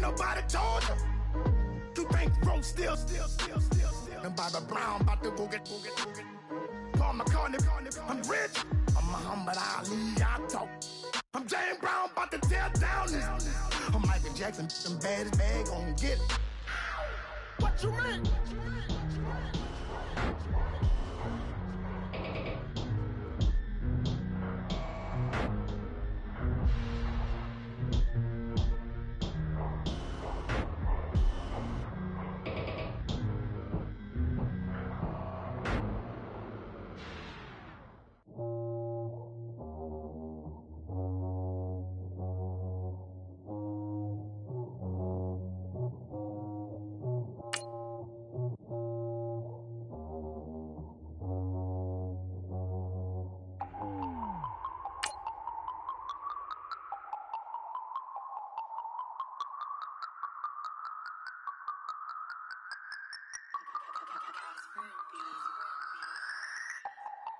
nobody told them. You think road still. And Bobby Brown about to go get. Paul McCartney, I'm rich. I'm Muhammad Ali, I talk. I'm James Brown, about to tear down this. I'm Michael Jackson, them baddest bag gon' get it. What you mean?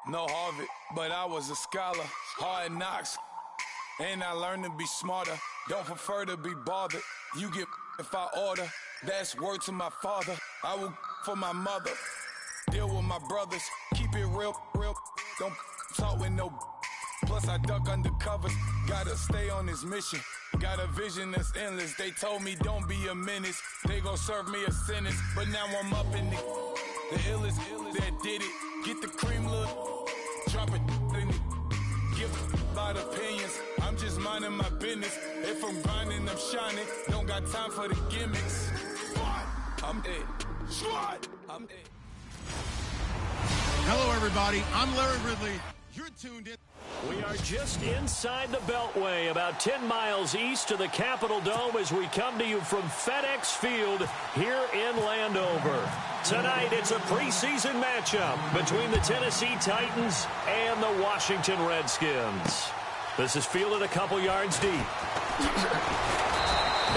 No Harvard, but I was a scholar. Hard knocks, and I learned to be smarter. Don't prefer to be bothered. You get if I order. That's word to my father. I will for my mother. Deal with my brothers. Keep it real. Don't talk with no. Plus I duck under covers. Gotta stay on this mission. Got a vision that's endless. They told me don't be a menace. They gon' serve me a sentence. But now I'm up in the illest that did it. Get the cream look. Drop it in it. Give a lot of opinions. I'm just minding my business. If I'm grinding, I'm shining. Don't got time for the gimmicks. I'm it. I'm it. Hello, everybody. I'm Larry Ridley. You're tuned in. We are just inside the Beltway, about 10 miles east of the Capitol Dome as we come to you from FedEx Field here in Landover. Tonight, it's a preseason matchup between the Tennessee Titans and the Washington Redskins. This is fielded a couple yards deep.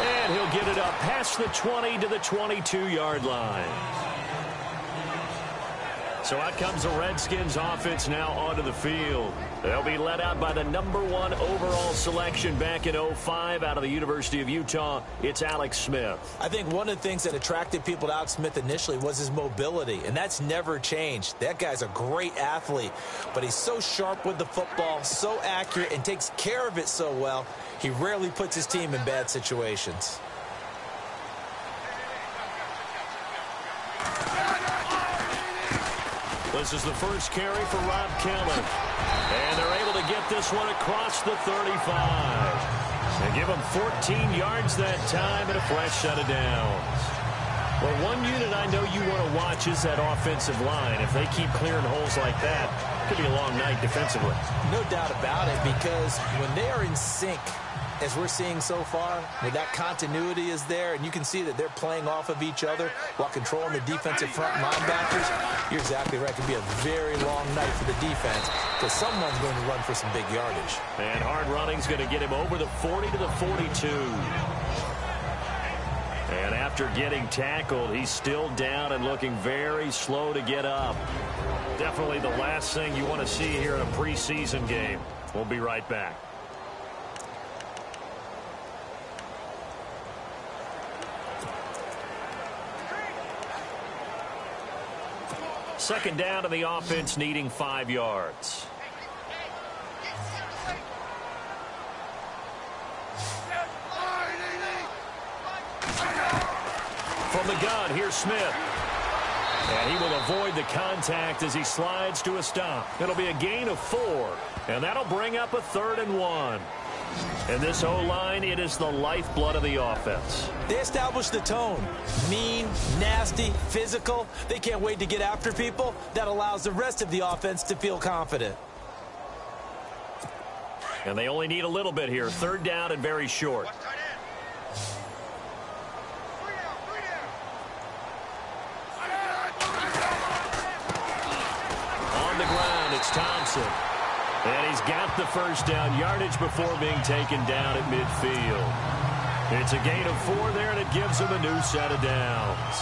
And he'll get it up past the 20 to the 22-yard line. So out comes the Redskins offense now onto the field. They'll be led out by the #1 overall selection back in 2005 out of the University of Utah. It's Alex Smith. I think one of the things that attracted people to Alex Smith initially was his mobility, and that's never changed. That guy's a great athlete, but he's so sharp with the football, so accurate, and takes care of it so well, he rarely puts his team in bad situations. This is the first carry for Rob Kelly. And they're able to get this one across the 35. And give him 14 yards that time and a fresh set of downs. Well, one unit I know you want to watch is that offensive line. If they keep clearing holes like that, it could be a long night defensively. No doubt about it, because when they are in sync, as we're seeing so far, that continuity is there, and you can see that they're playing off of each other while controlling the defensive front linebackers. You're exactly right. It could be a very long night for the defense because someone's going to run for some big yardage. And hard running's going to get him over the 40 to the 42. And after getting tackled, he's still down and looking very slow to get up. Definitely the last thing you want to see here in a preseason game. We'll be right back. Second down to the offense, needing 5 yards. From the gun, here's Smith. And he will avoid the contact as he slides to a stop. It'll be a gain of 4. And that'll bring up a 3rd and 1. And this O-line, it is the lifeblood of the offense. They established the tone. Mean, nasty, physical. They can't wait to get after people. That allows the rest of the offense to feel confident. And they only need a little bit here. 3rd down and very short. On the ground, it's Thompson. And he's got the first down yardage before being taken down at midfield. It's a gain of 4 there, and it gives him a new set of downs.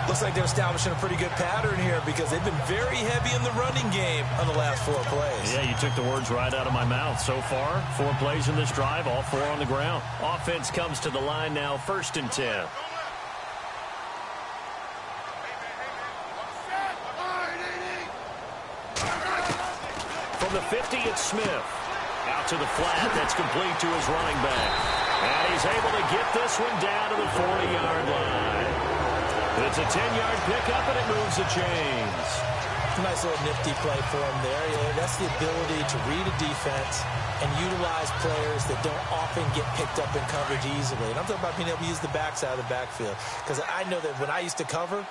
Looks like they're establishing a pretty good pattern here because they've been very heavy in the running game on the last 4 plays. Yeah, you took the words right out of my mouth. So far, 4 plays in this drive, all 4 on the ground. Offense comes to the line now, 1st and 10. From the 50, it's Smith. Out to the flat, that's complete to his running back. And he's able to get this one down to the 40-yard line. It's a 10-yard pickup, and it moves the chains. Nice little nifty play for him there. Yeah, that's the ability to read a defense and utilize players that don't often get picked up in coverage easily. And I'm talking about being able to use the backside of the backfield. Because I know that when I used to cover,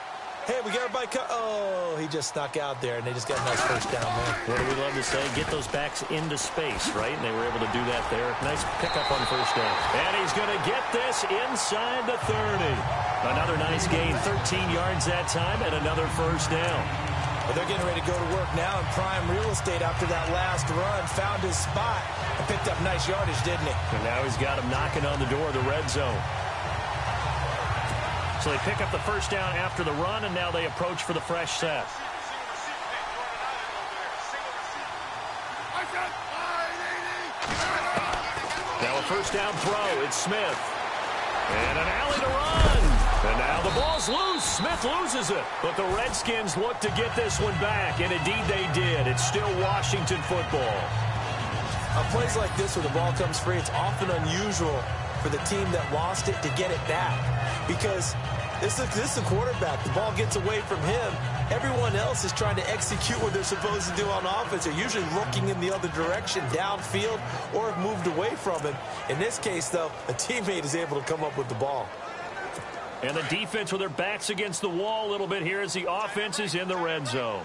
hey, we got everybody oh, he just snuck out there, and they just got a nice first down there. What do we love to say? Get those backs into space, right? And they were able to do that there. Nice pickup on first down. And he's going to get this inside the 30. Another nice gain, 13 yards that time, and another first down. Well, they're getting ready to go to work now in prime real estate after that last run. Found his spot and picked up nice yardage, didn't he? And now he's got him knocking on the door of the red zone. So they pick up the first down after the run, and now they approach for the fresh set. Now a first down throw. It's Smith. And an alley to run. And now the ball's loose. Smith loses it. But the Redskins look to get this one back, and indeed they did. It's still Washington football. On plays like this where the ball comes free, it's often unusual for the team that lost it to get it back. Because this is a quarterback. The ball gets away from him. Everyone else is trying to execute what they're supposed to do on offense. They're usually looking in the other direction, downfield, or have moved away from him. In this case, though, a teammate is able to come up with the ball. And the defense with their backs against the wall a little bit here as the offense is in the red zone.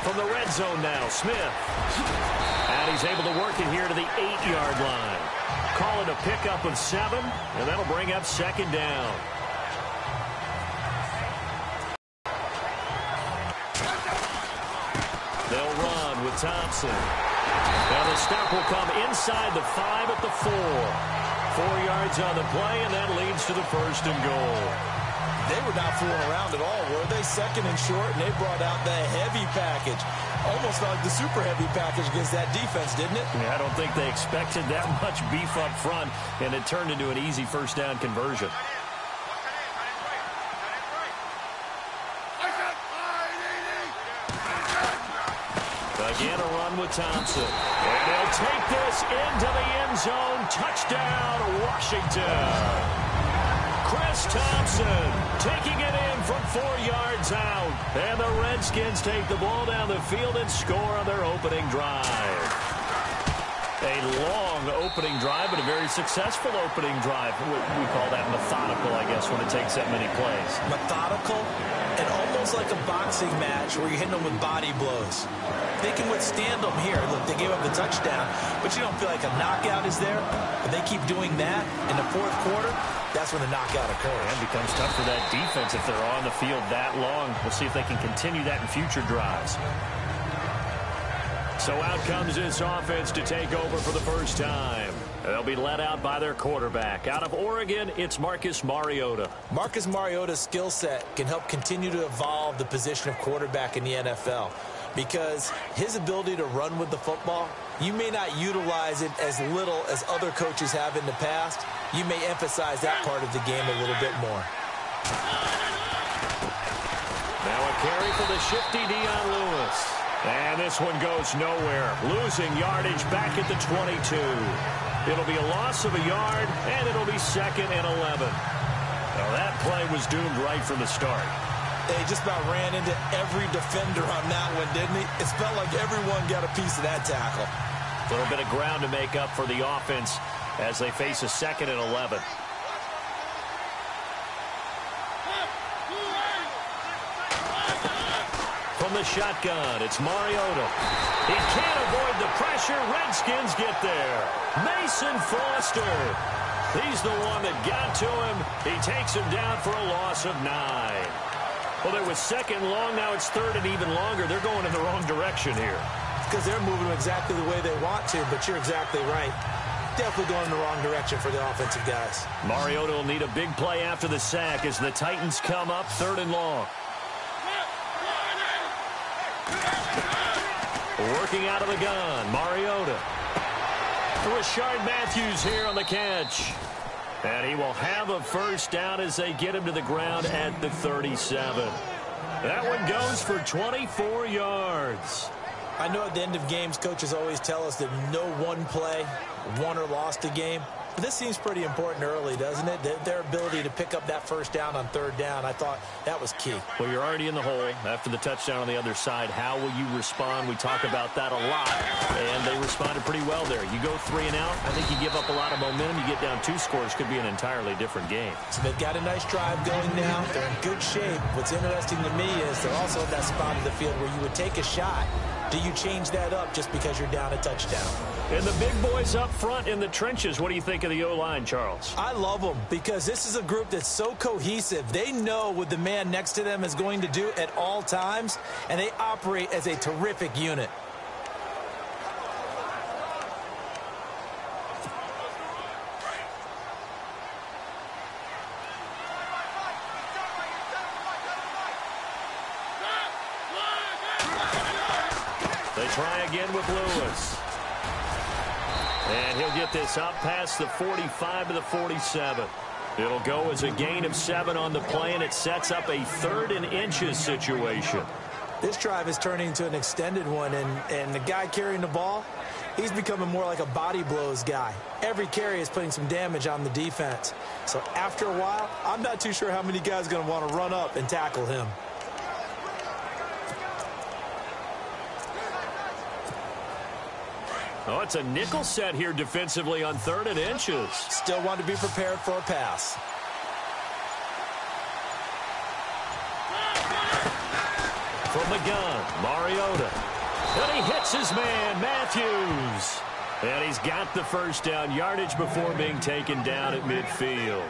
From the red zone now, Smith. And he's able to work it here to the 8-yard line. Call it a pickup of 7, and that'll bring up second down. They'll run with Thompson. Now the stop will come inside the 5 at the 4. 4 yards on the play, and that leads to the first and goal. They were not fooling around at all, were they? Second and short, and they brought out the heavy package. Almost like the super heavy package against that defense, didn't it? Yeah, I don't think they expected that much beef up front, and it turned into an easy first down conversion. Again, a run with Thompson. And he'll take this into the end zone. Touchdown, Washington. Chris Thompson taking it in from 4 yards out. And the Redskins take the ball down the field and score on their opening drive. A long opening drive, but a very successful opening drive. We call that methodical, I guess, when it takes that many plays. Methodical and almost like a boxing match where you're hitting them with body blows. They can withstand them here. Look, they gave up the touchdown, but you don't feel like a knockout is there. But they keep doing that in the fourth quarter. That's when the knockout occurs. And it becomes tough for that defense if they're on the field that long. We'll see if they can continue that in future drives. So out comes this offense to take over for the first time. They'll be led out by their quarterback. Out of Oregon, it's Marcus Mariota. Marcus Mariota's skill set can help continue to evolve the position of quarterback in the NFL. Because his ability to run with the football, you may not utilize it as little as other coaches have in the past. You may emphasize that part of the game a little bit more. Now a carry for the shifty Dion Lewis. And this one goes nowhere. Losing yardage back at the 22. It'll be a loss of a yard, and it'll be 2nd and 11. Now that play was doomed right from the start. They just about ran into every defender on that one, didn't he? It felt like everyone got a piece of that tackle. A little bit of ground to make up for the offense as they face a 2nd and 11. From the shotgun, it's Mariota. He can't avoid the pressure. Redskins get there. Mason Foster. He's the one that got to him. He takes him down for a loss of 9. Well, there was 2nd long. Now it's 3rd and even longer. They're going in the wrong direction here. Because they're moving exactly the way they want to, but you're exactly right. definitely going in the wrong direction for the offensive guys. Mariota will need a big play after the sack as the Titans come up 3rd and long. Working out of the gun, Mariota. Rashard Matthews here on the catch. And he will have a first down as they get him to the ground at the 37. That one goes for 24 yards. I know at the end of games, coaches always tell us that no one play won or lost a game. But this seems pretty important early, doesn't it? Their ability to pick up that first down on 3rd down, I thought that was key. Well, you're already in the hole after the touchdown on the other side. How will you respond? We talk about that a lot, and they responded pretty well there. You go 3 and out, I think you give up a lot of momentum. You get down 2 scores, could be an entirely different game. So they've got a nice drive going now. They're in good shape. What's interesting to me is they're also at that spot of the field where you would take a shot. Do you change that up just because you're down a touchdown? And the big boys up front in the trenches. What do you think of the O-line, Charles? I love them because this is a group that's so cohesive. They know what the man next to them is going to do at all times, and they operate as a terrific unit. They try again with Lewis. And he'll get this up past the 45 to the 47. It'll go as a gain of 7 on the play, and it sets up a 3rd and inches situation. This drive is turning into an extended one, and the guy carrying the ball, he's becoming more like a body blows guy. Every carry is putting some damage on the defense. So after a while, I'm not too sure how many guys are going to want to run up and tackle him. Oh, it's a nickel set here defensively on 3rd and inches. Still want to be prepared for a pass. From the gun, Mariota. And he hits his man, Matthews. And he's got the first down yardage before being taken down at midfield.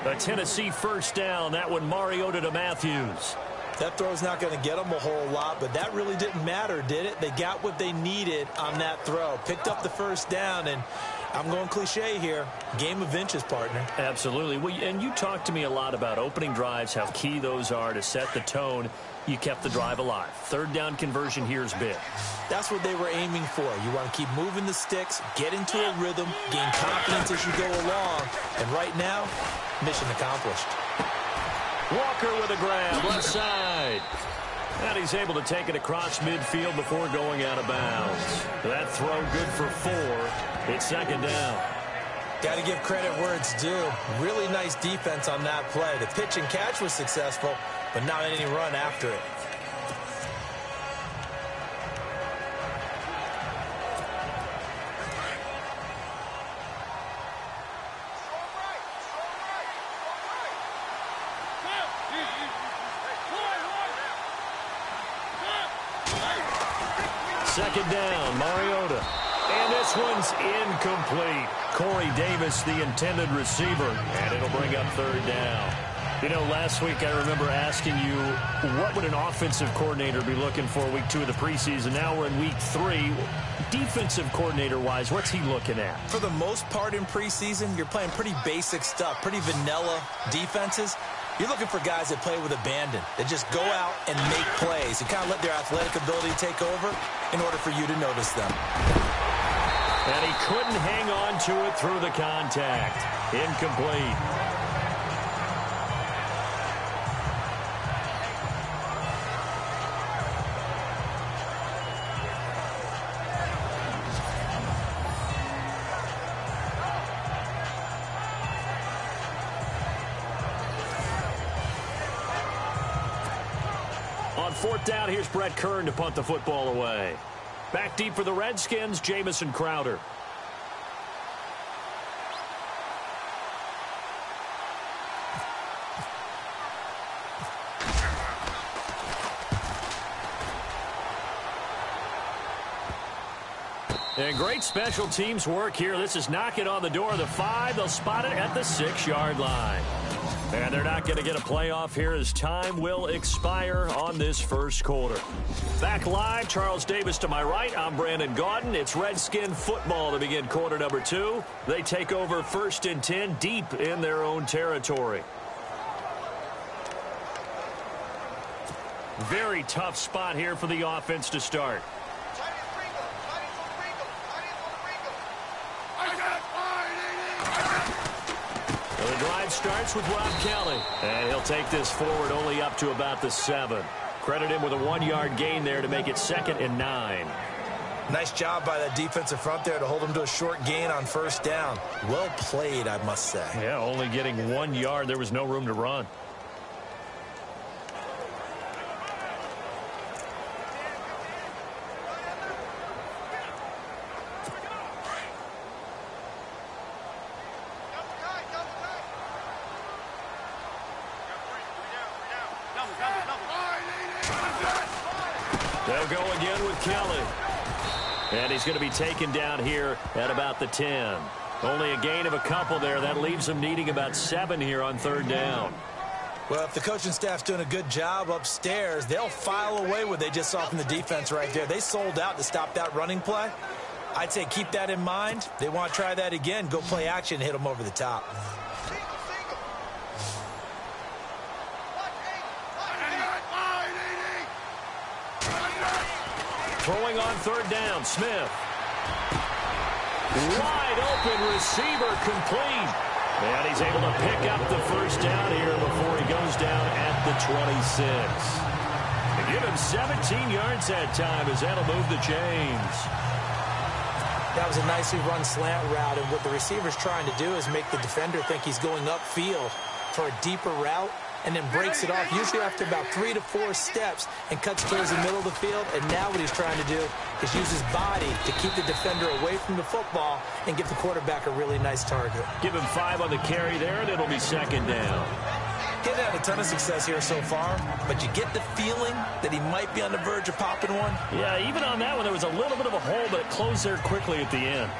A Tennessee first down, that one Mariota to Matthews. That throw's not going to get them a whole lot, but that really didn't matter, did it? They got what they needed on that throw. Picked up the first down, and I'm going cliche here. Game of inches, partner. Absolutely. Well, and you talked to me a lot about opening drives, how key those are to set the tone. You kept the drive alive. 3rd down conversion here is big. That's what they were aiming for. You want to keep moving the sticks, get into a rhythm, gain confidence as you go along. And right now, mission accomplished. Walker with a grab, left side. And he's able to take it across midfield before going out of bounds. That throw good for 4. It's 2nd down. Got to give credit where it's due. Really nice defense on that play. The pitch and catch was successful, but not any run after it. Second down, Mariota. And this one's incomplete. Corey Davis, the intended receiver, and it'll bring up 3rd down. You know, last week I remember asking you, what would an offensive coordinator be looking for week 2 of the preseason? Now we're in week 3. Defensive coordinator-wise, what's he looking at? For the most part in preseason, you're playing pretty basic stuff, pretty vanilla defenses. You're looking for guys that play with abandon, that just go out and make plays and kind of let their athletic ability take over in order for you to notice them. And he couldn't hang on to it through the contact. Incomplete. On 4th down, here's Brett Kern to punt the football away. Back deep for the Redskins, Jamison Crowder. And great special teams work here. This is knock it on the door of the 5. They'll spot it at the 6-yard line. And they're not going to get a playoff here as time will expire on this first quarter. Back live, Charles Davis to my right. I'm Brandon Gaudin. It's Redskin football to begin quarter number 2. They take over 1st and 10 deep in their own territory. Very tough spot here for the offense to start. The drive starts with Rob Kelly, and he'll take this forward only up to about the 7. Credit him with a 1-yard gain there to make it 2nd and 9. Nice job by that defensive front there to hold him to a short gain on 1st down. Well played, I must say. Yeah, only getting 1 yard. There was no room to run. They'll go again with Kelly. And he's going to be taken down here at about the 10. Only a gain of a couple there. That leaves him needing about 7 here on 3rd down. Well, if the coaching staff's doing a good job upstairs, they'll file away what they just saw from the defense right there. They sold out to stop that running play. I'd say keep that in mind. They want to try that again. Go play action and hit them over the top. Throwing on 3rd down, Smith. Wide open receiver complete. And he's able to pick up the 1st down here before he goes down at the 26. They give him 17 yards that time as that'll move the chains. That was a nicely run slant route, and what the receiver's trying to do is make the defender think he's going upfield for a deeper route, and then breaks it off, usually after about 3 to 4 steps, and cuts towards the middle of the field. And now what he's trying to do is use his body to keep the defender away from the football and give the quarterback a really nice target. Give him 5 on the carry there, and it'll be 2nd down. He hasn't had a ton of success here so far, but you get the feeling that he might be on the verge of popping one. Yeah, even on that one, there was a little bit of a hole, but it closed there quickly at the end.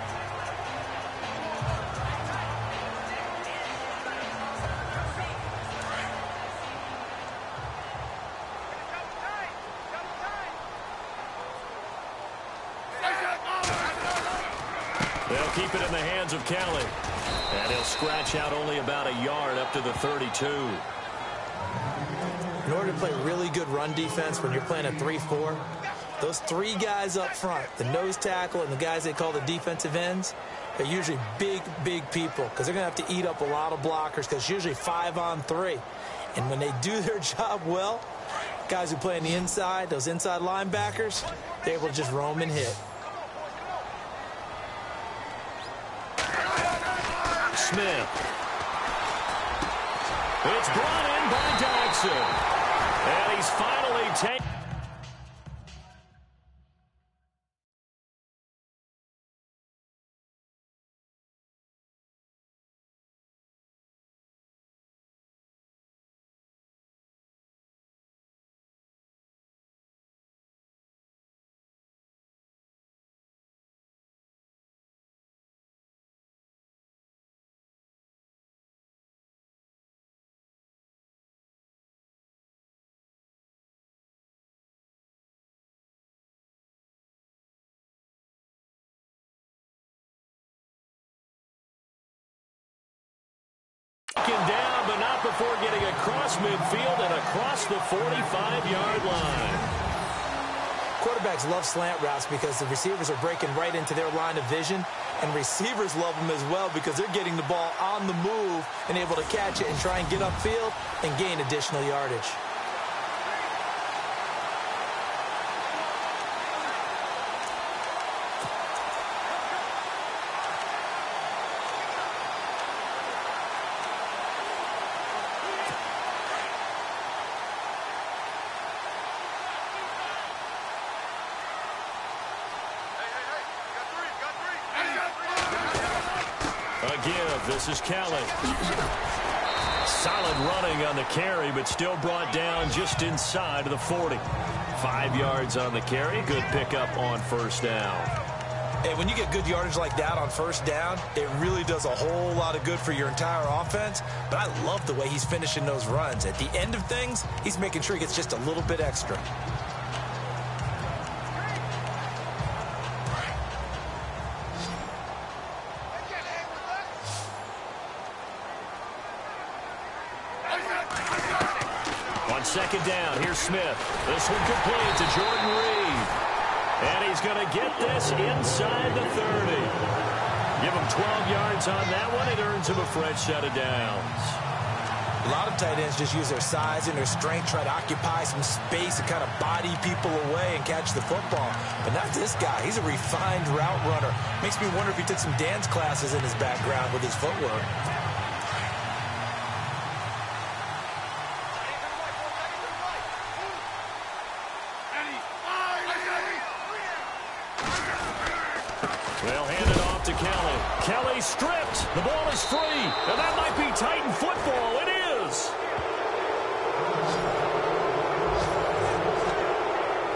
They'll keep it in the hands of Kelly. And he'll scratch out only about a yard up to the 32. In order to play really good run defense when you're playing a 3-4, those 3 guys up front, the nose tackle and the guys they call the defensive ends, are usually big, big people because they're going to have to eat up a lot of blockers because it's usually 5 on 3. And when they do their job well, guys who play on the inside, those inside linebackers, they're able to just roam and hit. Smith. It's brought in by Dodson. And he's finally taken. Down, but not before getting across midfield and across the 45-yard line. Quarterbacks love slant routes because the receivers are breaking right into their line of vision, and receivers love them as well because they're getting the ball on the move and able to catch it and try and get upfield and gain additional yardage. This is Kelly. Solid running on the carry, but still brought down just inside of the 40. 5 yards on the carry. Good pickup on 1st down. And when you get good yardage like that on first down, it really does a whole lot of good for your entire offense. But I love the way he's finishing those runs. At the end of things, he's making sure he gets just a little bit extra. On second down, here's Smith. This one complete to Jordan Reed. And he's going to get this inside the 30. Give him 12 yards on that one. It earns him a fresh set of downs. A lot of tight ends just use their size and their strength, try to occupy some space and kind of body people away and catch the football. But not this guy. He's a refined route runner. Makes me wonder if he took some dance classes in his background with his footwork. They'll hand it off to Kelly. Kelly stripped. The ball is free. And that might be Titan football. It is.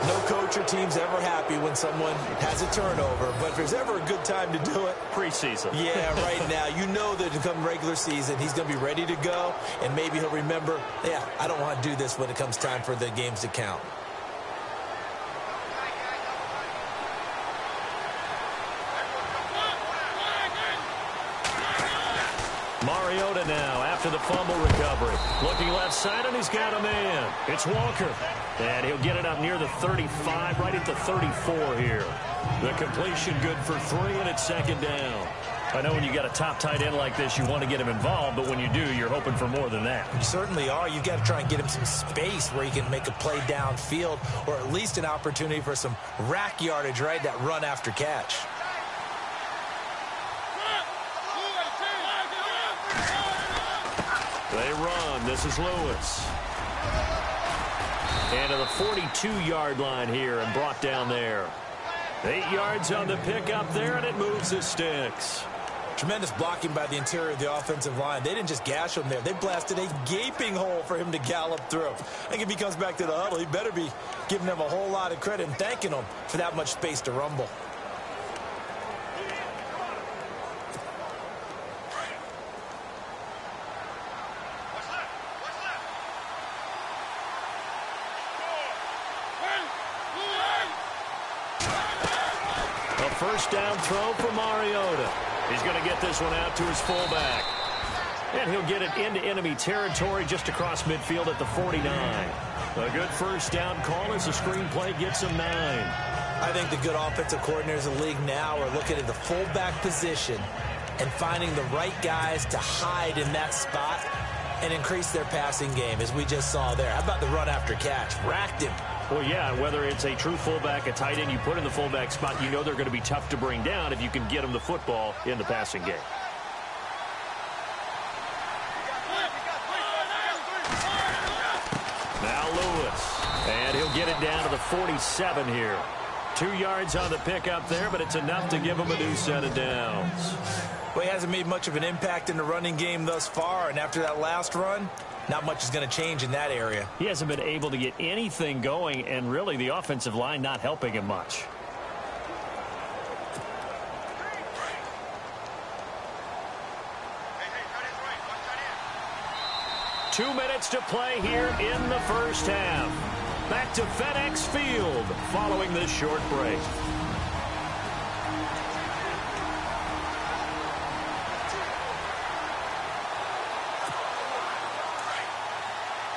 No coach or team's ever happy when someone has a turnover. But if there's ever a good time to do it, preseason. Yeah, right now. You know that to come regular season, he's going to be ready to go. And maybe he'll remember, yeah, I don't want to do this when it comes time for the games to count. Mariota now after the fumble recovery. Looking left side, and he's got a man. It's Walker. And he'll get it up near the 35, right at the 34 here. The completion good for 3, and it's second down. I know when you got a top tight end like this, you want to get him involved, but when you do, you're hoping for more than that. You certainly are. You've got to try and get him some space where he can make a play downfield, or at least an opportunity for some rack yardage, right? That run after catch. They run. This is Lewis. And to the 42-yard line here and brought down there. 8 yards on the pickup there, and it moves the sticks. Tremendous blocking by the interior of the offensive line. They didn't just gash him there. They blasted a gaping hole for him to gallop through. I think if he comes back to the huddle, he better be giving them a whole lot of credit and thanking them for that much space to rumble. First down throw for Mariota. He's going to get this one out to his fullback. And he'll get it into enemy territory just across midfield at the 49. A good first down call as the screen play gets him 9. I think the good offensive coordinators in the league now are looking at the fullback position and finding the right guys to hide in that spot and increase their passing game, as we just saw there. How about the run after catch? Racked him. Well, yeah, whether it's a true fullback, a tight end, you put in the fullback spot, you know they're going to be tough to bring down if you can get them the football in the passing game. Now Lewis, and he'll get it down to the 47 here. 2 yards on the pickup there, but it's enough to give him a new set of downs. Well, he hasn't made much of an impact in the running game thus far, and after that last run, not much is going to change in that area. He hasn't been able to get anything going, and really the offensive line not helping him much. Two minutes to play here in the first half. Back to FedEx Field following this short break.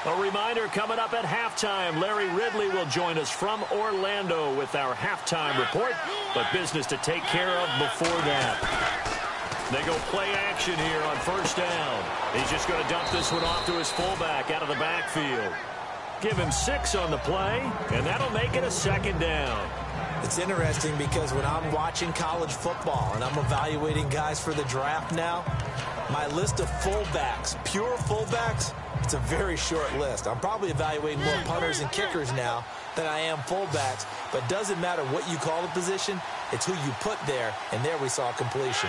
A reminder coming up at halftime, Larry Ridley will join us from Orlando with our halftime report, but business to take care of before that. They go play action here on first down. He's just going to dump this one off to his fullback out of the backfield. Give him 6 on the play, and that'll make it a second down. It's interesting because when I'm watching college football and I'm evaluating guys for the draft now, my list of fullbacks, pure fullbacks, it's a very short list. I'm probably evaluating more punters and kickers now than I am fullbacks, but it doesn't matter what you call the position, it's who you put there, and there we saw completion.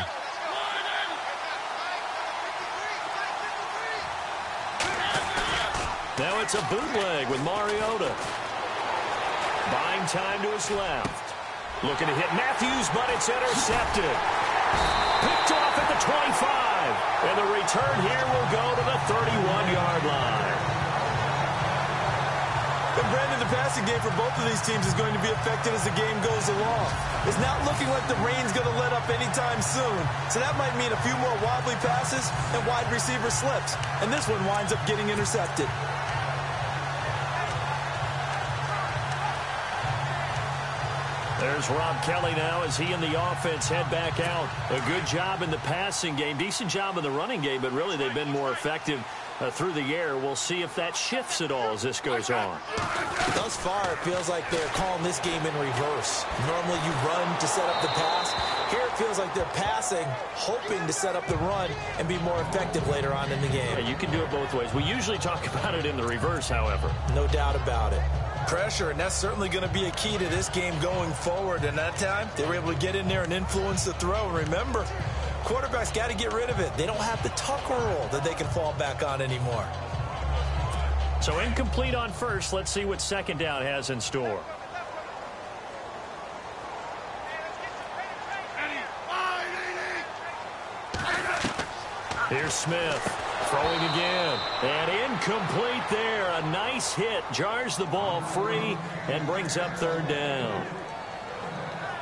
Now it's a bootleg with Mariota. Buying time to his left. Looking to hit Matthews, but it's intercepted. Picked off at the 25. And the return here will go to the 31-yard line. And Brandon, the passing game for both of these teams is going to be affected as the game goes along. It's not looking like the rain's going to let up anytime soon. So that might mean a few more wobbly passes and wide receiver slips. And this one winds up getting intercepted. There's Rob Kelly now as he and the offense head back out. A good job in the passing game, decent job in the running game, but really they've been more effective through the air. We'll see if that shifts at all as this goes on. Thus far, it feels like they're calling this game in reverse. Normally you run to set up the pass. Here it feels like they're passing, hoping to set up the run and be more effective later on in the game. Yeah, you can do it both ways. We usually talk about it in the reverse, however. No doubt about it. Pressure, and that's certainly going to be a key to this game going forward. And that time, they were able to get in there and influence the throw. Remember, quarterbacks got to get rid of it. They don't have the tuck rule that they can fall back on anymore. So incomplete on first. Let's see what second down has in store. Here's Smith. Throwing again. And incomplete there. A nice hit. Jars the ball free and brings up third down.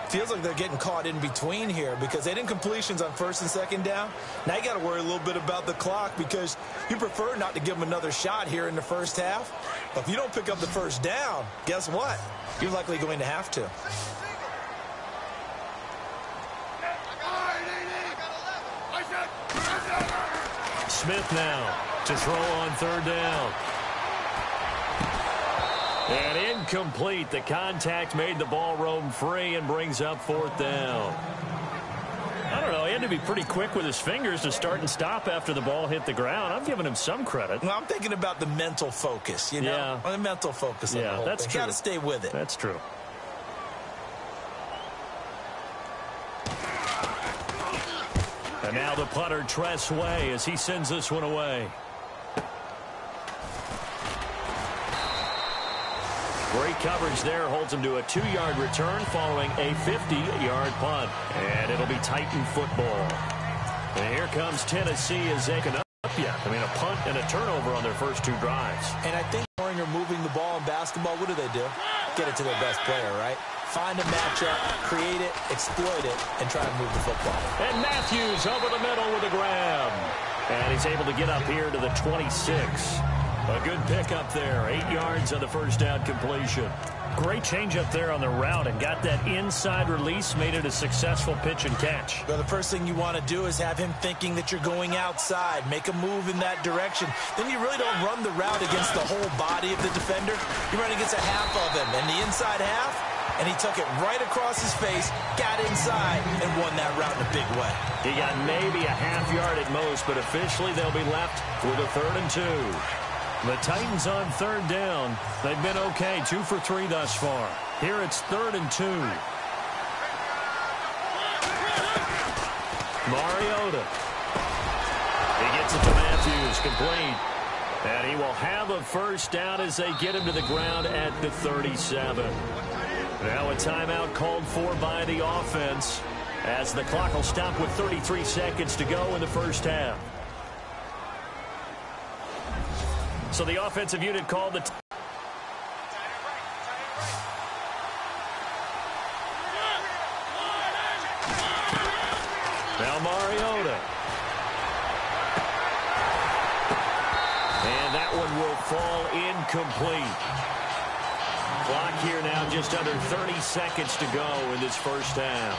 Feels like they're getting caught in between here because they didn't completions on first and second down. Now you got to worry a little bit about the clock because you prefer not to give them another shot here in the first half. But if you don't pick up the first down, guess what? You're likely going to have to. Smith now to throw on third down. And incomplete. The contact made the ball roam free and brings up fourth down. I don't know. He had to be pretty quick with his fingers to start and stop after the ball hit the ground. I'm giving him some credit. Well, I'm thinking about the mental focus, you know? Yeah. The mental focus. Yeah, that's true. Got to stay with it. That's true. And now the punter, Tress Way, as he sends this one away. Great coverage there. Holds him to a 2-yard return following a 50-yard punt. And it'll be Titan football. And here comes Tennessee as they can up yet. I mean, a punt and a turnover on their first two drives. And I think when you're moving the ball in basketball, what do? Get it to their best player, right? Find a matchup, create it, exploit it, and try and move the football. And Matthews over the middle with a grab. And he's able to get up here to the 26. A good pick up there. 8 yards on the first down completion. Great change up there on the route and got that inside release, made it a successful pitch and catch. Well, the first thing you want to do is have him thinking that you're going outside, make a move in that direction. Then you really don't run the route against the whole body of the defender. You run against a half of him, and the inside half, and he took it right across his face, got inside, and won that route in a big way. He got maybe a half yard at most, but officially they'll be left with a 3rd and 2. The Titans on third down. They've been okay, 2 for 3 thus far. Here it's 3rd and 2. Mariota. He gets it to Matthews, complete. And he will have a first down as they get him to the ground at the 37. Now a timeout called for by the offense as the clock will stop with 33 seconds to go in the first half. So the offensive unit called the now Mariota. And that one will fall incomplete. Clock here now just under 30 seconds to go in this first half.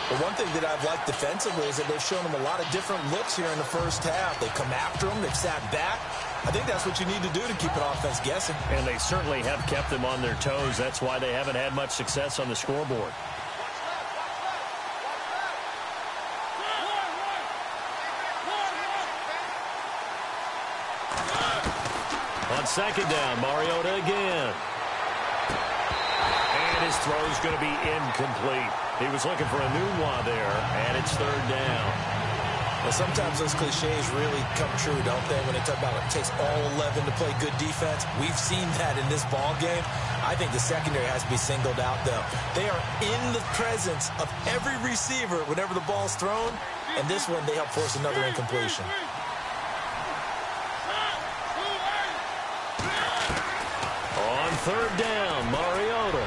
But one thing that I've liked defensively is that they've shown them a lot of different looks here in the first half. They come after them. They've sat back. I think that's what you need to do to keep an offense guessing. And they certainly have kept them on their toes. That's why they haven't had much success on the scoreboard. On second down, Mariota again. And his throw is going to be incomplete. He was looking for a Nunwa there, and it's 3rd down. Well, sometimes those cliches really come true, don't they? When they talk about it takes all 11 to play good defense. We've seen that in this ball game. I think the secondary has to be singled out, though. They are in the presence of every receiver whenever the ball's thrown, and this one they help force another incompletion. On third down, Mariota.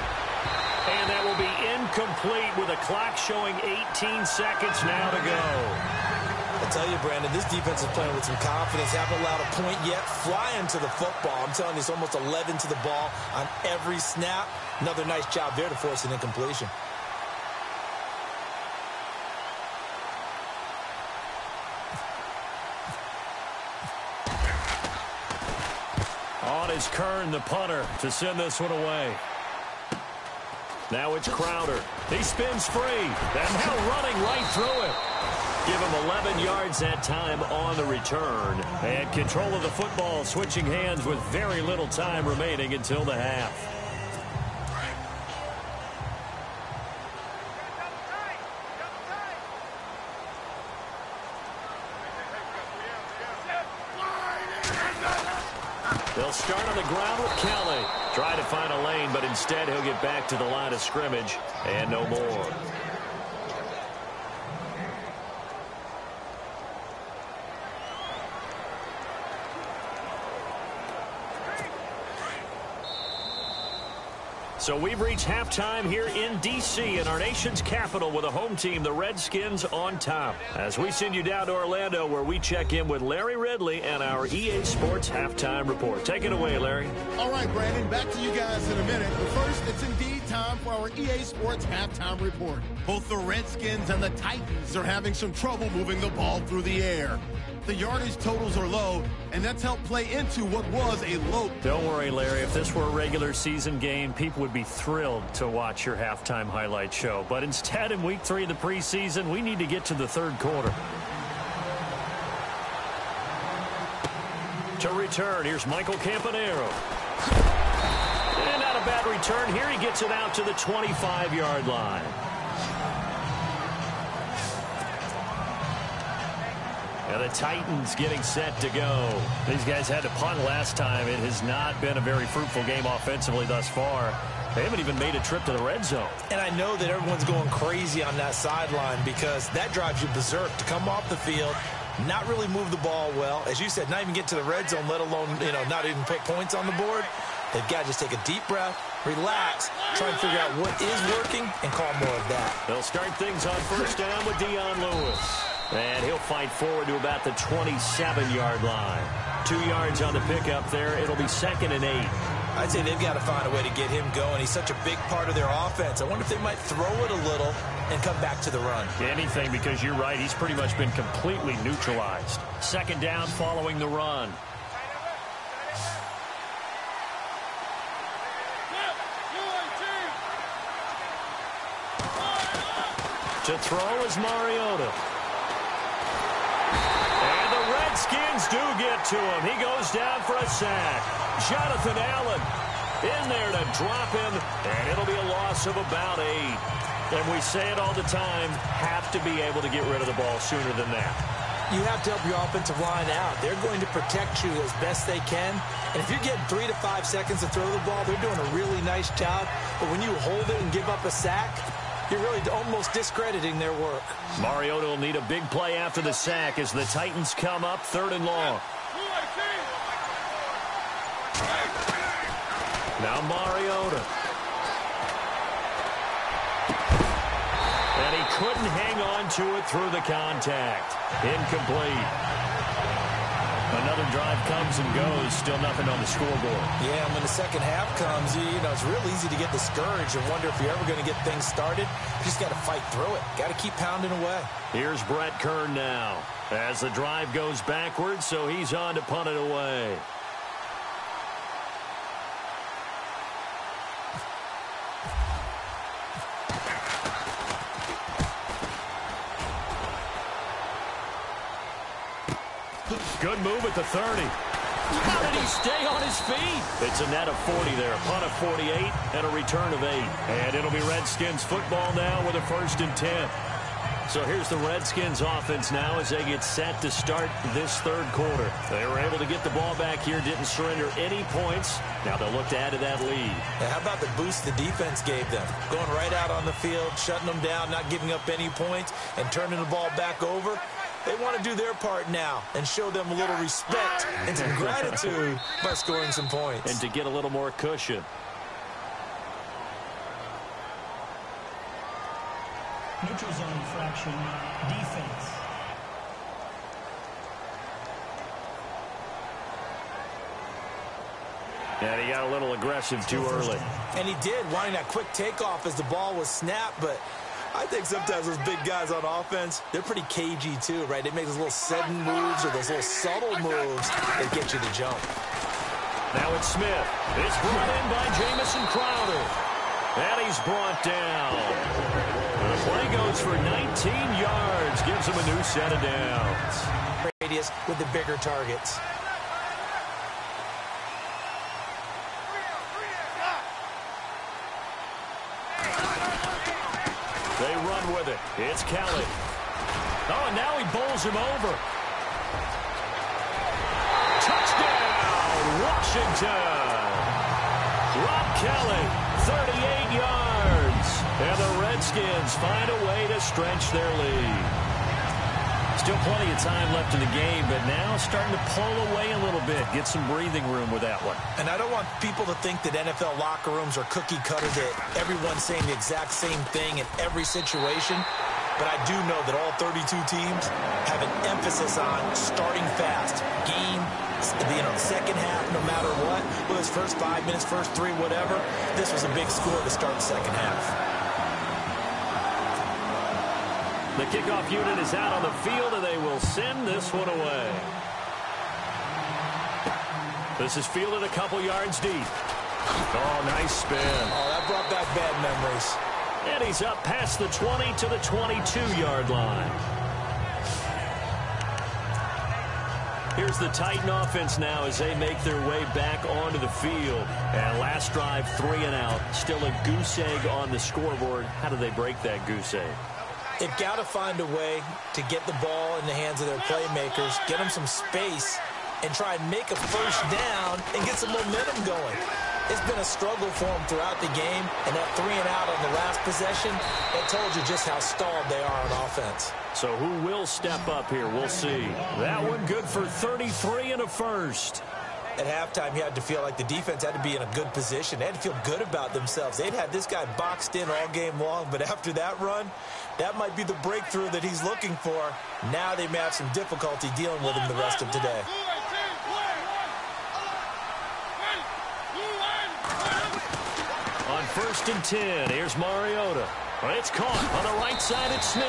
And that will be incomplete with a clock showing 18 seconds now to go. I tell you, Brandon, this defense is playing with some confidence. Haven't allowed a point yet. Flying to the football. I'm telling you, it's almost 11 to the ball on every snap. Another nice job there to force an incompletion. On is Kern, the punter, to send this one away. Now it's Crowder. He spins free. And now running right through it. Give him 11 yards that time on the return. And control of the football switching hands with very little time remaining until the half. They'll start on the ground with Kelly. Try to find a lane, but instead he'll get back to the line of scrimmage and no more. So we've reached halftime here in D.C. in our nation's capital with a home team, the Redskins, on top. As we send you down to Orlando where we check in with Larry Ridley and our EA Sports Halftime Report. Take it away, Larry. All right, Brandon, back to you guys in a minute. But first, it's indeed time for our EA Sports Halftime Report. Both the Redskins and the Titans are having some trouble moving the ball through the air. The yardage totals are low, and that's helped play into what was a low. Don't worry, Larry. If this were a regular season game, people would be thrilled to watch your halftime highlight show. But instead, in week 3 of the preseason, we need to get to the third quarter. To return, here's Michael Campanero. And not a bad return here. He gets it out to the 25-yard line. And the Titans getting set to go. These guys had to punt last time. It has not been a very fruitful game offensively thus far. They haven't even made a trip to the red zone. And I know that everyone's going crazy on that sideline because that drives you berserk to come off the field, not really move the ball well. As you said, not even get to the red zone, let alone, not even pick points on the board. They've got to just take a deep breath, relax, try and figure out what is working, and call more of that. They'll start things on first down with Dion Lewis. And he'll fight forward to about the 27-yard line. 2 yards on the pickup there. It'll be 2nd and 8. I'd say they've got to find a way to get him going. He's such a big part of their offense. I wonder if they might throw it a little and come back to the run. Anything, because you're right. He's pretty much been completely neutralized. 2nd down following the run. To throw is Mariota. And the Redskins do get to him. He goes down for a sack. Jonathan Allen in there to drop him, and it'll be a loss of about 8. And we say it all the time, have to be able to get rid of the ball sooner than that. You have to help your offensive line out. They're going to protect you as best they can. And if you're getting 3 to 5 seconds to throw the ball, they're doing a really nice job. But when you hold it and give up a sack, you're really almost discrediting their work. Mariota will need a big play after the sack as the Titans come up 3rd and long. Now Mariota. And he couldn't hang on to it through the contact. Incomplete. Another drive comes and goes. Still nothing on the scoreboard. Yeah, and when the second half comes, it's real easy to get discouraged and wonder if you're ever going to get things started. You just got to fight through it. Got to keep pounding away. Here's Brett Kern now as the drive goes backwards, so he's on to punt it away. Good move at the 30. How did he stay on his feet? It's a net of 40 there. Punt of 48 and a return of 8. And it'll be Redskins football now with a 1st and 10. So here's the Redskins offense now as they get set to start this third quarter. They were able to get the ball back here, didn't surrender any points. Now they'll look to add to that lead. Yeah, how about the boost the defense gave them? Going right out on the field, shutting them down, not giving up any points, and turning the ball back over. They want to do their part now and show them a little respect and some gratitude by scoring some points. And to get a little more cushion. Neutral zone infraction, defense. And he got a little aggressive too early. And he did, wanting that quick takeoff as the ball was snapped, but I think sometimes those big guys on offense, they're pretty cagey too, right? They make those little sudden moves or those little subtle moves that get you to jump. Now it's Smith. It's brought in by Jamison Crowder. And he's brought down. The play goes for 19 yards. Gives him a new set of downs. Radius with the bigger targets. They run with it. It's Kelly. Oh, and now he bowls him over. Touchdown, Washington. Rob Kelly, 38 yards. And the Redskins find a way to stretch their lead. Still plenty of time left in the game, but now starting to pull away a little bit. Get some breathing room with that one. And I don't want people to think that NFL locker rooms are cookie cutter, that everyone's saying the exact same thing in every situation. But I do know that all 32 teams have an emphasis on starting fast. Game, second half, no matter what. Whether it's first 5 minutes, first 3, whatever. This was a big score to start the second half. The kickoff unit is out on the field, and they will send this one away. This is fielded a couple yards deep. Oh, nice spin. Oh, that brought back bad memories. And he's up past the 20 to the 22-yard line. Here's the Titan offense now as they make their way back onto the field. And last drive, 3 and out. Still a goose egg on the scoreboard. How do they break that goose egg? They've got to find a way to get the ball in the hands of their playmakers, get them some space, and try and make a first down and get some momentum going. It's been a struggle for them throughout the game, and that 3 and out on the last possession, it told you just how stalled they are on offense. So who will step up here? We'll see. That one good for 33 and a first. At halftime, you had to feel like the defense had to be in a good position. They had to feel good about themselves. They'd had this guy boxed in all game long, but after that run, that might be the breakthrough that he's looking for. Now they may have some difficulty dealing with him the rest of today. On 1st and 10, here's Mariota. It's caught on the right side at Smith.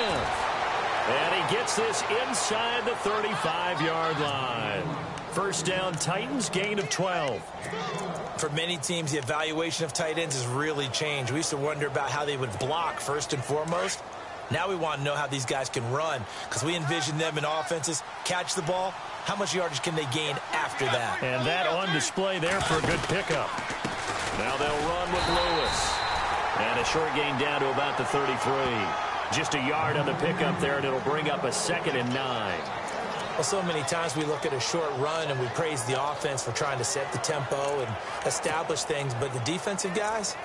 And he gets this inside the 35-yard line. First down, Titans, gain of 12. For many teams, the evaluation of tight ends has really changed. We used to wonder about how they would block first and foremost. Now we want to know how these guys can run, because we envision them in offenses catch the ball. How much yardage can they gain after that? And that on display there for a good pickup. Now they'll run with Lewis. And a short gain down to about the 33. Just a yard on the pickup there, and it'll bring up a 2nd and 9. Well, so many times we look at a short run and we praise the offense for trying to set the tempo and establish things, but the defensive guys,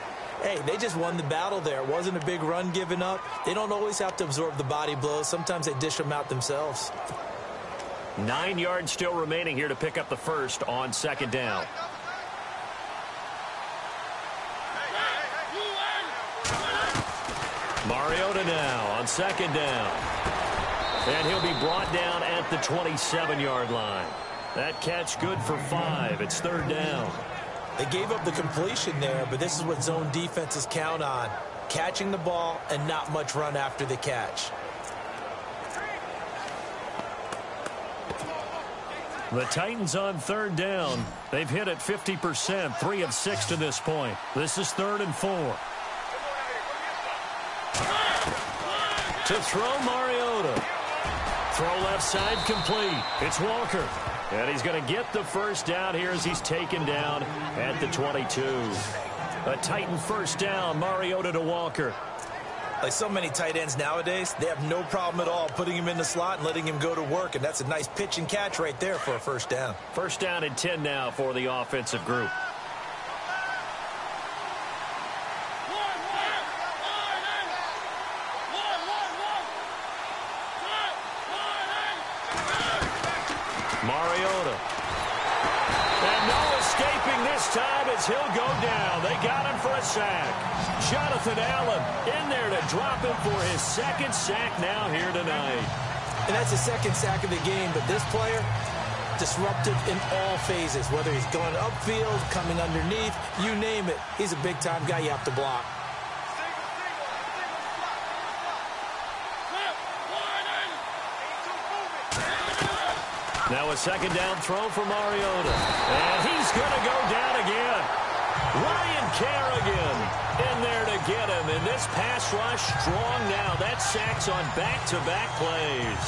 hey, they just won the battle there. It wasn't a big run given up. They don't always have to absorb the body blows. Sometimes they dish them out themselves. 9 yards still remaining here to pick up the first on 2nd down. Mariota now on 2nd down. And he'll be brought down at the 27-yard line. That catch good for 5. It's 3rd down. They gave up the completion there, but this is what zone defenses count on. Catching the ball and not much run after the catch. The Titans on 3rd down. They've hit it 50%, 3 of 6 to this point. This is 3rd and 4. To throw Mariota. Throw left side complete. It's Walker. And he's going to get the first down here as he's taken down at the 22. A Titan first down, Mariota to Walker. Like so many tight ends nowadays, they have no problem at all putting him in the slot and letting him go to work, and that's a nice pitch and catch right there for a first down. First down and 10 now for the offensive group. Mariota. And no escaping this time as he'll go down. They got him for a sack. Jonathan Allen in there to drop him for his second sack now here tonight. And that's the second sack of the game, but this player, disruptive in all phases, whether he's going upfield, coming underneath, you name it. He's a big-time guy you have to block. Now a second down throw for Mariota. And he's going to go down again. Ryan Kerrigan in there to get him. And this pass rush strong now. That sacks on back-to-back plays.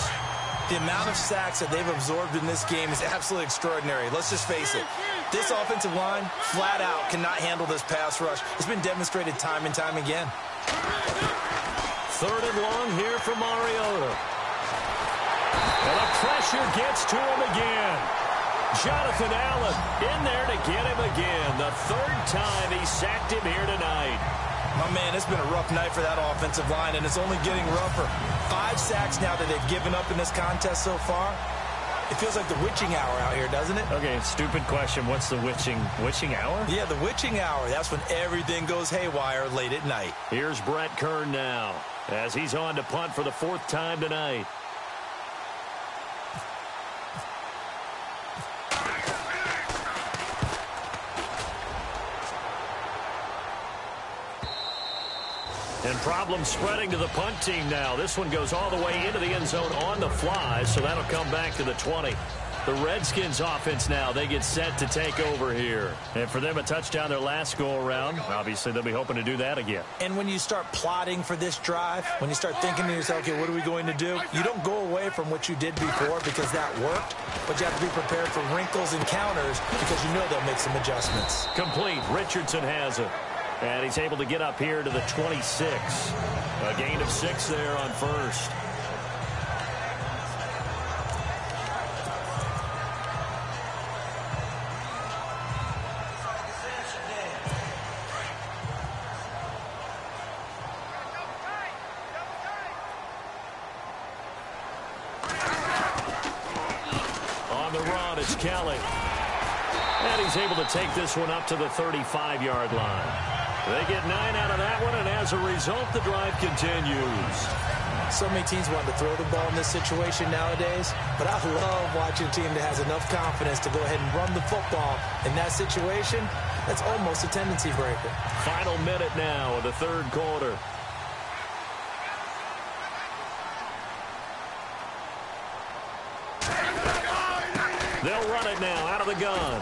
The amount of sacks that they've absorbed in this game is absolutely extraordinary. Let's just face it. This offensive line, flat out, cannot handle this pass rush. It's been demonstrated time and time again. Third and long here for Mariota. And the pressure gets to him again. Jonathan Allen in there to get him again. The third time he sacked him here tonight. My man, it's been a rough night for that offensive line, and it's only getting rougher. 5 sacks now that they've given up in this contest so far. It feels like the witching hour out here, doesn't it? Okay, stupid question. What's the witching hour? Yeah, the witching hour. That's when everything goes haywire late at night. Here's Brett Kern now as he's on to punt for the 4th time tonight. And problem spreading to the punt team now. This one goes all the way into the end zone on the fly, so that'll come back to the 20. The Redskins offense now, they get set to take over here. And for them, a touchdown their last go-around. Obviously, they'll be hoping to do that again. And when you start plotting for this drive, when you start thinking to yourself, okay, what are we going to do? You don't go away from what you did before because that worked, but you have to be prepared for wrinkles and counters because you know they'll make some adjustments. Complete. Richardson has it. And he's able to get up here to the 26. A gain of 6 there on first. On the run, it's Kelly. And he's able to take this one up to the 35-yard line. They get 9 out of that one, and as a result, the drive continues. So many teams want to throw the ball in this situation nowadays, but I love watching a team that has enough confidence to go ahead and run the football. In that situation, that's almost a tendency breaker. Final minute now of the third quarter. They'll run it now out of the gun.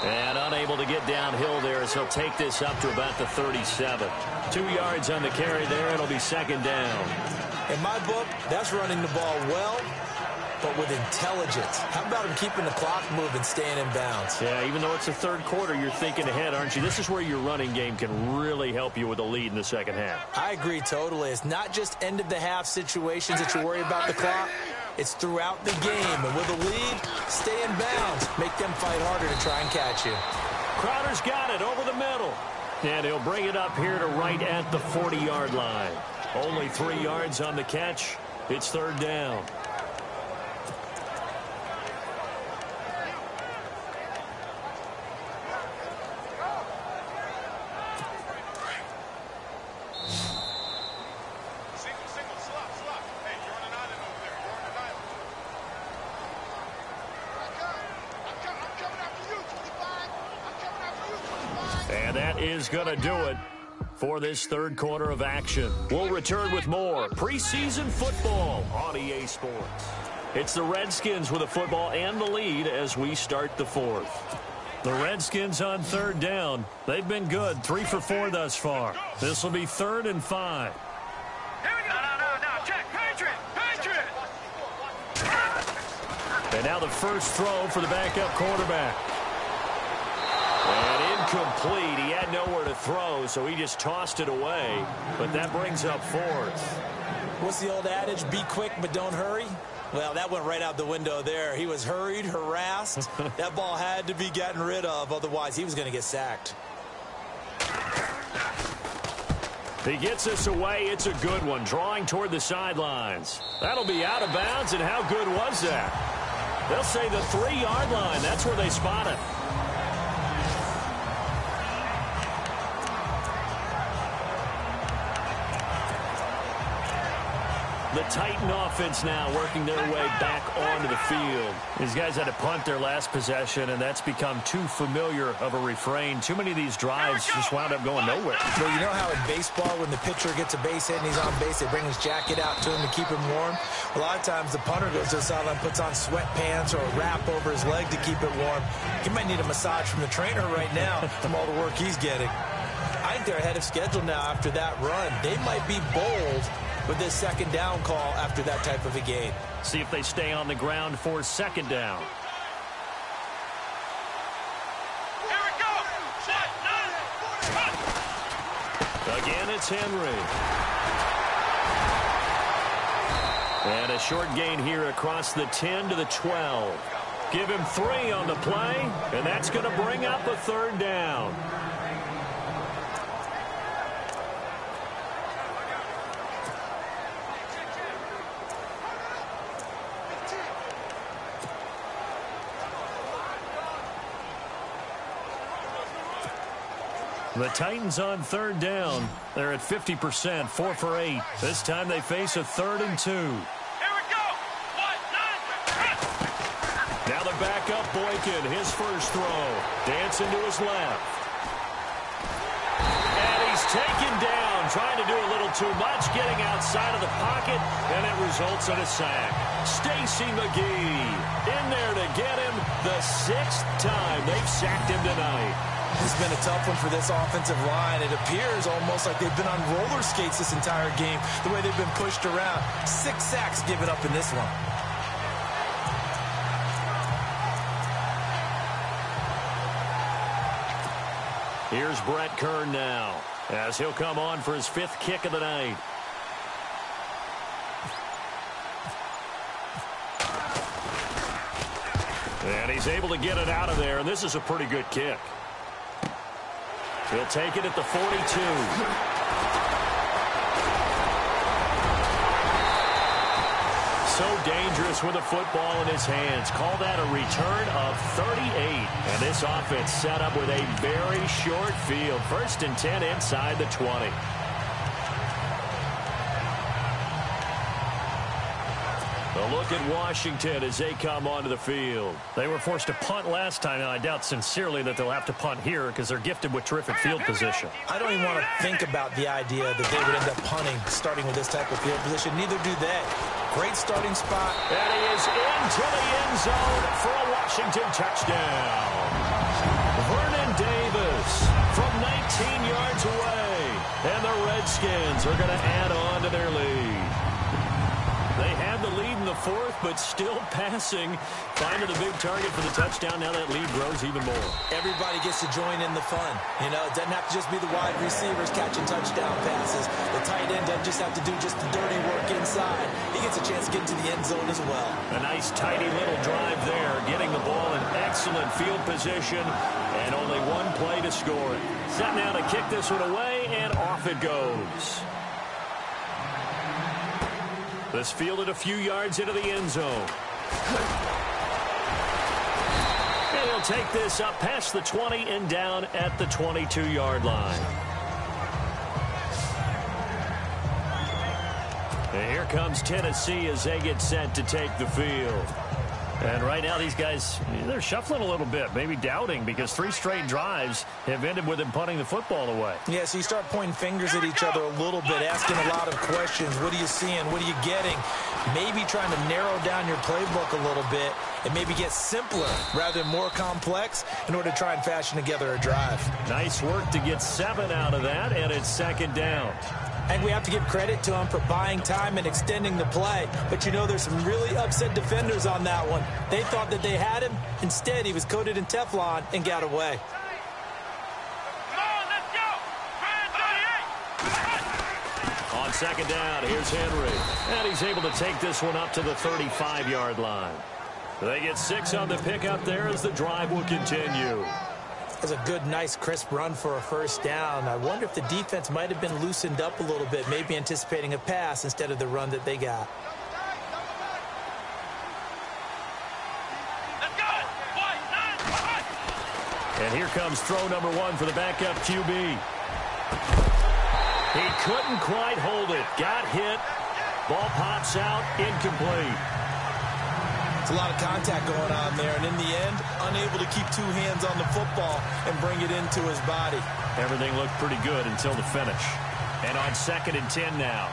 And unable to get downhill there as he'll take this up to about the 37. 2 yards on the carry there. It'll be second down. In my book, that's running the ball well, but with intelligence. How about him keeping the clock moving, staying in bounds? Yeah, even though it's the third quarter, you're thinking ahead, aren't you? This is where your running game can really help you with a lead in the second half. I agree totally. It's not just end-of-the-half situations that you worry about the clock. It's throughout the game. And with a lead, stay in bounds. Make them fight harder to try and catch you. Crowder's got it over the middle. And he'll bring it up here to right at the 40-yard line. Only 3 yards on the catch. It's third down. Is going to do it for this third quarter of action. We'll return with more preseason football on EA Sports. It's the Redskins with the football and the lead as we start the fourth. The Redskins on third down. They've been good, 3 for 4 thus far. This will be 3rd and 5. Here we go. No. Check. Patriot. And now the first throw for the backup quarterback. And incomplete. He had nowhere to throw, so he just tossed it away. But that brings up fourth. What's the old adage? Be quick, but don't hurry. Well, that went right out the window there. He was hurried, harassed. That ball had to be gotten rid of, otherwise he was going to get sacked. He gets us away. It's a good one, drawing toward the sidelines. That'll be out of bounds, and how good was that? They'll say the 3-yard line. That's where they spot it. The Titan offense now working their way back onto the field. These guys had to punt their last possession, and that's become too familiar of a refrain. Too many of these drives just wound up going nowhere. Well, you know how in baseball, when the pitcher gets a base hit and he's on base, they bring his jacket out to him to keep him warm? A lot of times the punter goes to the sideline, puts on sweatpants or a wrap over his leg to keep it warm. He might need a massage from the trainer right now from all the work he's getting. I think they're ahead of schedule now after that run. They might be bold with this second down call after that type of a game. See if they stay on the ground for second down. Here we go. Again, it's Henry. And a short gain here across the 10 to the 12. Give him 3 on the play, and that's going to bring up a third down. The Titans on third down. They're at 50%, 4 for 8. This time they face a 3rd and 2. Here we go. Now the backup Boykin, his first throw. Dancing to his left. And he's taken down, trying to do a little too much, getting outside of the pocket, and it results in a sack. Stacy McGee in there to get him the 6th time they've sacked him tonight. This has been a tough one for this offensive line. It appears almost like they've been on roller skates this entire game, the way they've been pushed around. 6 sacks given up in this one. Here's Brett Kern now, as he'll come on for his 5th kick of the night. And he's able to get it out of there, and this is a pretty good kick. He'll take it at the 42. So dangerous with a football in his hands. Call that a return of 38. And this offense set up with a very short field. 1st and 10 inside the 20. A look at Washington as they come onto the field. They were forced to punt last time, and I doubt sincerely that they'll have to punt here because they're gifted with terrific field position. I don't even want to think about the idea that they would end up punting starting with this type of field position. Neither do they. Great starting spot. And he is into the end zone for a Washington touchdown. Vernon Davis from 19 yards away. And the Redskins are going to add on to their lead. They had the lead in the 4th, but still passing. Finding the big target for the touchdown. Now that lead grows even more. Everybody gets to join in the fun. You know, it doesn't have to just be the wide receivers catching touchdown passes. The tight end doesn't just have to do just the dirty work inside. He gets a chance to get into the end zone as well. A nice, tidy little drive there, getting the ball in excellent field position, and only 1 play to score it. Set now to kick this one away, and off it goes. This fielded a few yards into the end zone. And he'll take this up past the 20 and down at the 22-yard line. And here comes Tennessee as they get set to take the field. And right now these guys, they're shuffling a little bit, maybe doubting, because 3 straight drives have ended with them punting the football away. Yeah, so you start pointing fingers at each other a little bit, asking a lot of questions. What are you seeing? What are you getting? Maybe trying to narrow down your playbook a little bit and maybe get simpler rather than more complex in order to try and fashion together a drive. Nice work to get 7 out of that, and it's second down. And we have to give credit to him for buying time and extending the play. But you know, there's some really upset defenders on that one. They thought that they had him. Instead, he was coated in Teflon and got away. On second down, here's Henry. And he's able to take this one up to the 35-yard line. They get 6 on the pickup there as the drive will continue. That's a good, nice, crisp run for a first down. I wonder if the defense might have been loosened up a little bit, maybe anticipating a pass instead of the run that they got. And here comes throw number 1 for the backup QB. He couldn't quite hold it. Got hit. Ball pops out. Incomplete. It's a lot of contact going on there, and in the end, unable to keep 2 hands on the football and bring it into his body. Everything looked pretty good until the finish. And on 2nd and 10 now.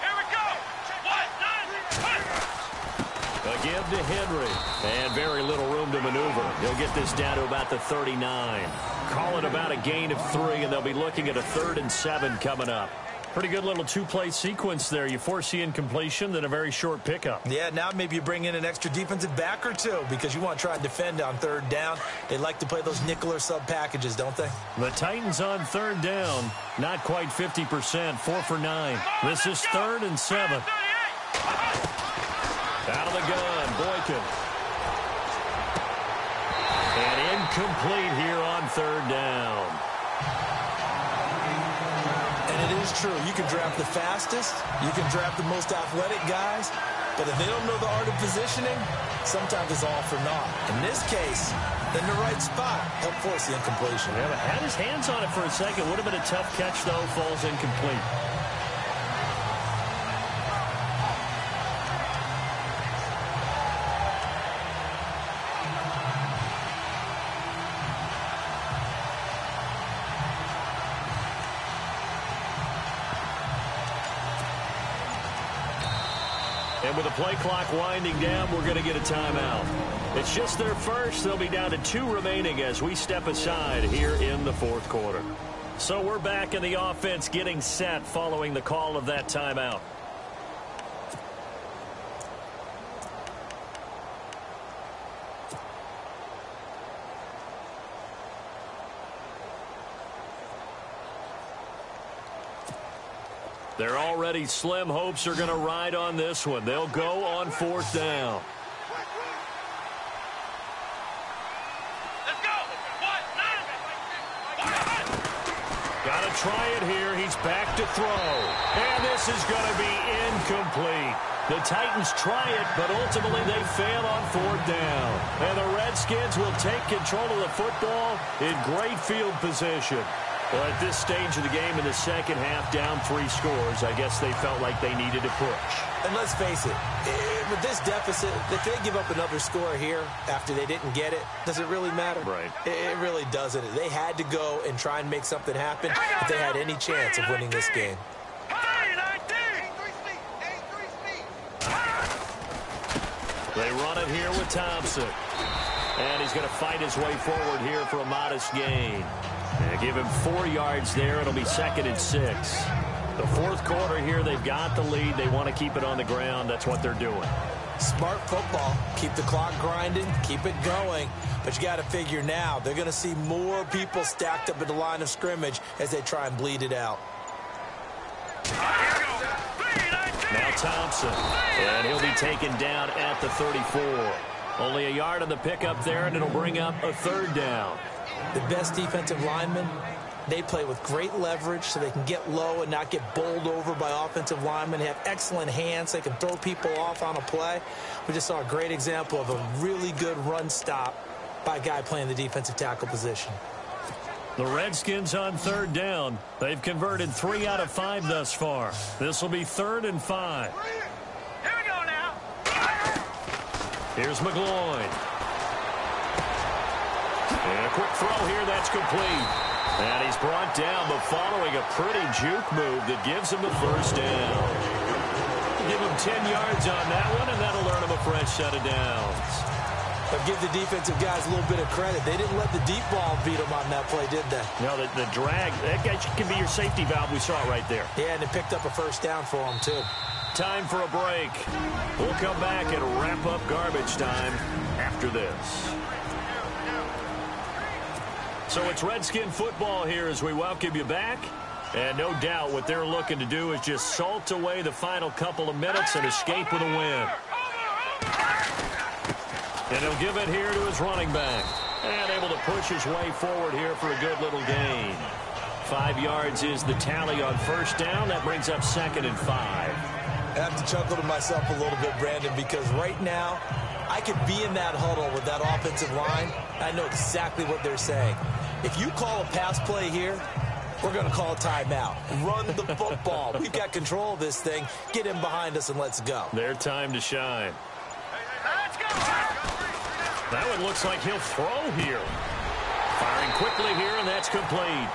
Here we go. A give to Henry. And very little room to maneuver. He'll get this down to about the 39. Call it about a gain of 3, and they'll be looking at a 3rd and 7 coming up. Pretty good little 2-play sequence there. You force the incompletion, then a very short pickup. Yeah, now maybe you bring in an extra defensive back or 2 because you want to try and defend on 3rd down. They like to play those nickel or sub packages, don't they? The Titans on 3rd down. Not quite 50%. 4 for 9. This is 3rd and 7. Out of the gun, Boykin. And incomplete here on 3rd down. And it is true. You can draft the fastest. You can draft the most athletic guys. But if they don't know the art of positioning, sometimes it's all for naught. In this case, in the right spot, help force the incompletion. Yeah, but had his hands on it for a second. Would have been a tough catch, though. Falls incomplete. And with the play clock winding down, we're going to get a timeout. It's just their first. They'll be down to 2 remaining as we step aside here in the 4th quarter. So we're back in the offense getting set following the call of that timeout. They're already slim hopes are going to ride on this one. They'll go on 4th down. Let's go. Got to try it here. He's back to throw. And this is going to be incomplete. The Titans try it, but ultimately they fail on 4th down. And the Redskins will take control of the football in great field position. Well, at this stage of the game in the second half, down 3 scores, I guess they felt like they needed to push. And let's face it, with this deficit, if they give up another score here after they didn't get it, does it really matter? Right. It really doesn't. They had to go and try and make something happen if they had any chance of winning this game. They run it here with Thompson. And he's going to fight his way forward here for a modest gain. And give him 4 yards there. It'll be 2nd and 6. The 4th quarter here, they've got the lead. They want to keep it on the ground. That's what they're doing. Smart football. Keep the clock grinding. Keep it going. But you got to figure now, they're going to see more people stacked up at the line of scrimmage as they try and bleed it out. Now Thompson. And he'll be taken down at the 34. Only a yard on the pickup there, and it'll bring up a 3rd down. The best defensive linemen, they play with great leverage so they can get low and not get bowled over by offensive linemen. They have excellent hands. They can throw people off on a play. We just saw a great example of a really good run stop by a guy playing the defensive tackle position. The Redskins on 3rd down. They've converted 3 out of 5 thus far. This will be 3rd and 5. Here we go now. Here's McGloin. And a quick throw here, that's complete. And he's brought down, but following a pretty juke move that gives him the 1st down. Give him 10 yards on that one, and that'll earn him a fresh set of downs. But give the defensive guys a little bit of credit. They didn't let the deep ball beat them on that play, did they? No, the drag, that guy can be your safety valve. We saw it right there. Yeah, and it picked up a 1st down for them, too. Time for a break. We'll come back and wrap up garbage time after this. So So it's Redskin football here as we welcome you back. And no doubt what they're looking to do is just salt away the final couple of minutes and escape with a win. And he'll give it here to his running back. And able to push his way forward here for a good little gain. 5 yards is the tally on first down. That brings up 2nd and 5. I have to chuckle to myself a little bit, Brandon, because right now I could be in that huddle with that offensive line. I know exactly what they're saying. If you call a pass play here, we're going to call a timeout. Run the football. We've got control of this thing. Get him behind us and let's go. Their time to shine. Let's go! That one looks like he'll throw here. Firing quickly here, and that's complete.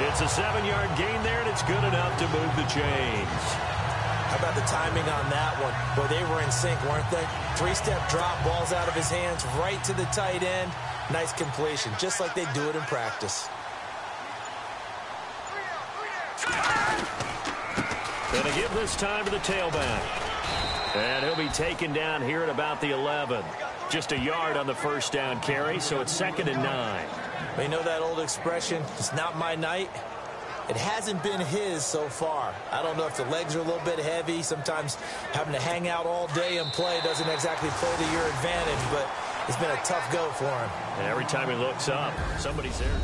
It's a 7-yard gain there, and it's good enough to move the chains. How about the timing on that one? Boy, they were in sync, weren't they? 3-step drop, ball's out of his hands, right to the tight end. Nice completion, just like they do it in practice. Gonna give this time to the tailback. And he'll be taken down here at about the 11. Just a yard on the first down carry, so it's 2nd and 9. You know that old expression, it's not my night? It hasn't been his so far. I don't know if the legs are a little bit heavy. Sometimes having to hang out all day and play doesn't exactly play to your advantage, but it's been a tough go for him. And every time he looks up, somebody's there.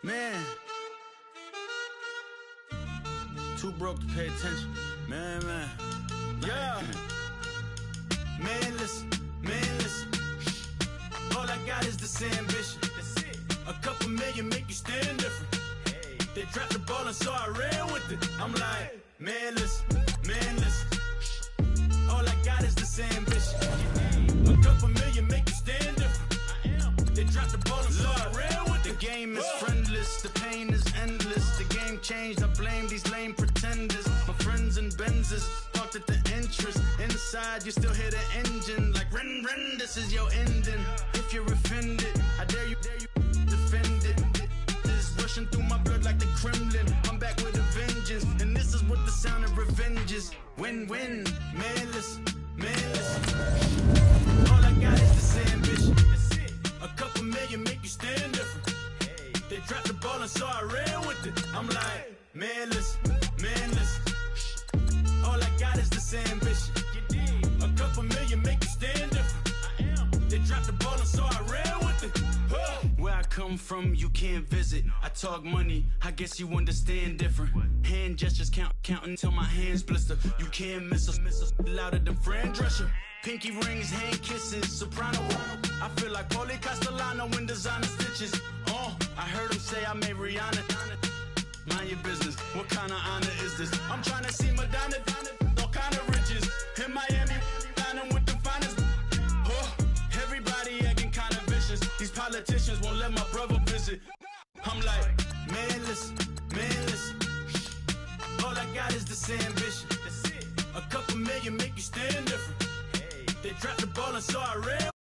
Man, too broke to pay attention. Man. Yeah. Man, listen. All I got is this ambition. That's it. A couple million make you stand different. Hey. They dropped the ball and so I ran with it. I'm like, man, listen. All I got is this ambition. A couple million make you stand different. They dropped the ball and so I ran with it. The game is friendless, the pain is endless. The game changed, I blame these lame pretenders. My friends and Benzes parked at the entrance. Inside, you still hear the engine. Like, ren, this is your ending. If you're offended, I dare you defend it. This is rushing through my blood like the Kremlin. I'm back with a vengeance, and this is what the sound of revenge is. Win-win, man, listen. All I got is this ambition. A couple million make you stand different. They dropped the ball and so I ran with it. I'm like, man, listen. All I got is this ambition. A couple million make you stand different. They dropped the ball and so I ran with it. Where I come from, you can't visit. I talk money, I guess you understand different. Hand gestures counting till my hands blister. You can't miss us louder than Fran Drescher. Pinky rings, hand kisses, soprano. I feel like Paulie Castellano in designer stitches. I heard him say I made Rihanna. Mind your business, what kind of honor is this? I'm trying to see Madonna, all kind of riches. In Miami, dining with the finest. Everybody acting kind of vicious. These politicians I'm like, man, listen. All I got is this ambition. A couple million make you stand different. They dropped the ball and so I ran.